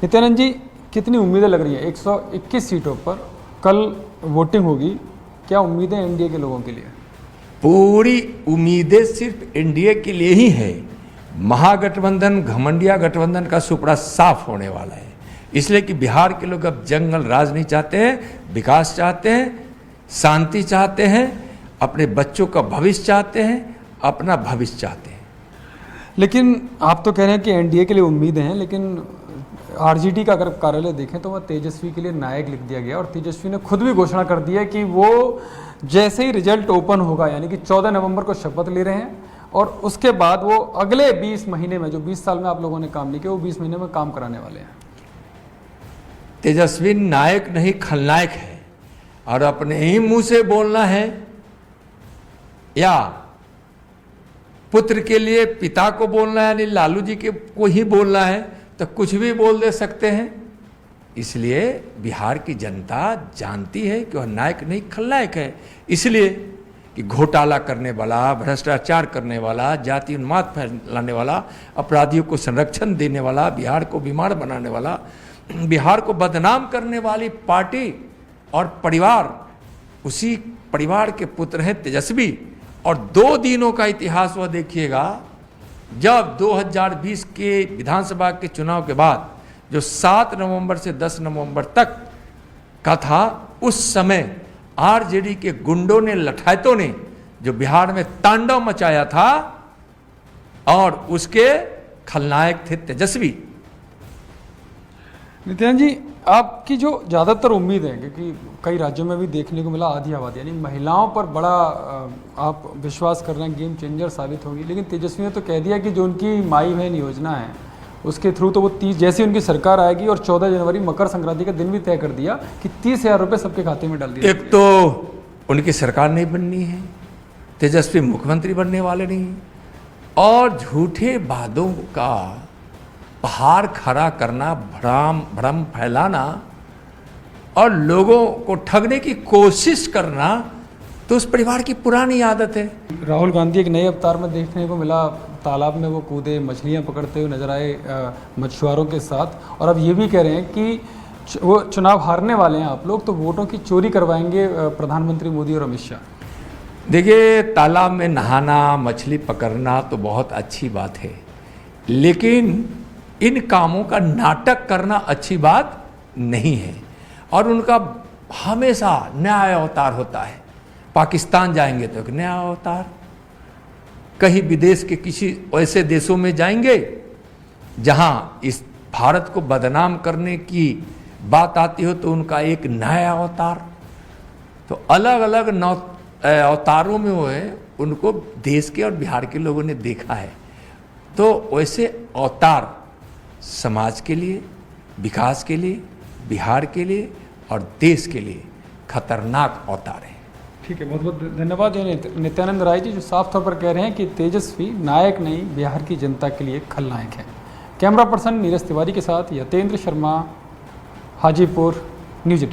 नित्यानंद जी, कितनी उम्मीदें लग रही हैं 121 सीटों पर कल वोटिंग होगी, क्या उम्मीदें एनडीए के लोगों के लिए? पूरी उम्मीदें सिर्फ एनडीए के लिए ही है। महागठबंधन, घमंडिया गठबंधन का सुपड़ा साफ होने वाला है, इसलिए कि बिहार के लोग अब जंगल राज नहीं चाहते हैं, विकास चाहते हैं, शांति चाहते हैं, अपने बच्चों का भविष्य चाहते हैं, अपना भविष्य चाहते हैं। लेकिन आप तो कह रहे हैं कि एनडीए के लिए उम्मीदें हैं, लेकिन आरजेडी का अगर कार्यालय देखें तो वह तेजस्वी के लिए नायक लिख दिया गया और तेजस्वी ने खुद भी घोषणा कर दी है कि वो जैसे ही रिजल्ट ओपन होगा, यानी कि 14 नवंबर को शपथ ले रहे हैं और उसके बाद वो अगले 20 महीने में, जो 20 साल में आप लोगों ने काम नहीं किया, वो 20 महीने में काम कराने वाले हैं। तेजस्वी नायक नहीं खलनायक है, और अपने ही मुंह से बोलना है या पुत्र के लिए पिता को बोलना है, यानी लालू जी के को ही बोलना है, तो कुछ भी बोल दे सकते हैं। इसलिए बिहार की जनता जानती है कि वह नायक नहीं खलनायक है, इसलिए कि घोटाला करने वाला, भ्रष्टाचार करने वाला, जाति उन्माद फैलाने वाला, अपराधियों को संरक्षण देने वाला, बिहार को बीमार बनाने वाला, बिहार को बदनाम करने वाली पार्टी और परिवार, उसी परिवार के पुत्र हैं तेजस्वी। और 2 दिनों का इतिहास वह देखिएगा, जब 2020 के विधानसभा के चुनाव के बाद जो 7 नवंबर से 10 नवंबर तक का था, उस समय आरजेडी के गुंडों ने, लठायतों ने जो बिहार में तांडव मचाया था, और उसके खलनायक थे तेजस्वी। नित्यानंद जी, आपकी जो ज़्यादातर उम्मीद है, क्योंकि कई राज्यों में भी देखने को मिला आधी आबादी यानी महिलाओं पर बड़ा आप विश्वास कर रहे हैं गेम चेंजर साबित होगी, लेकिन तेजस्वी ने तो कह दिया कि जो उनकी माई बहन योजना है उसके थ्रू तो वो 30 जैसी उनकी सरकार आएगी, और 14 जनवरी मकर संक्रांति का दिन भी तय कर दिया कि 30,000 रुपये सबके खाते में डाल दिया। एक तो उनकी सरकार नहीं बननी है, तेजस्वी मुख्यमंत्री बनने वाले नहीं, और झूठे वादों का पहाड़ खड़ा करना, भ्रम फैलाना और लोगों को ठगने की कोशिश करना, तो उस परिवार की पुरानी आदत है। राहुल गांधी एक नए अवतार में देखने को मिला, तालाब में वो कूदे, मछलियां पकड़ते हुए नजर आए मछुआरों के साथ, और अब ये भी कह रहे हैं कि वो चुनाव हारने वाले हैं आप लोग, तो वोटों की चोरी करवाएंगे प्रधानमंत्री मोदी और अमित शाह। देखिए, तालाब में नहाना, मछली पकड़ना तो बहुत अच्छी बात है, लेकिन इन कामों का नाटक करना अच्छी बात नहीं है, और उनका हमेशा नया अवतार होता है। पाकिस्तान जाएंगे तो एक नया अवतार, कहीं विदेश के किसी ऐसे देशों में जाएंगे जहां इस भारत को बदनाम करने की बात आती हो तो उनका एक नया अवतार। तो अलग अलग अवतारों में वो है, उनको देश के और बिहार के लोगों ने देखा है। तो वैसे अवतार समाज के लिए, विकास के लिए, बिहार के लिए और देश के लिए खतरनाक अवतार है। ठीक है, बहुत बहुत धन्यवाद नित्यानंद राय जी, जो साफ तौर पर कह रहे हैं कि तेजस्वी नायक नहीं, बिहार की जनता के लिए खलनायक है। कैमरा पर्सन नीरज तिवारी के साथ यतेंद्र शर्मा, हाजीपुर, न्यूज़ 18।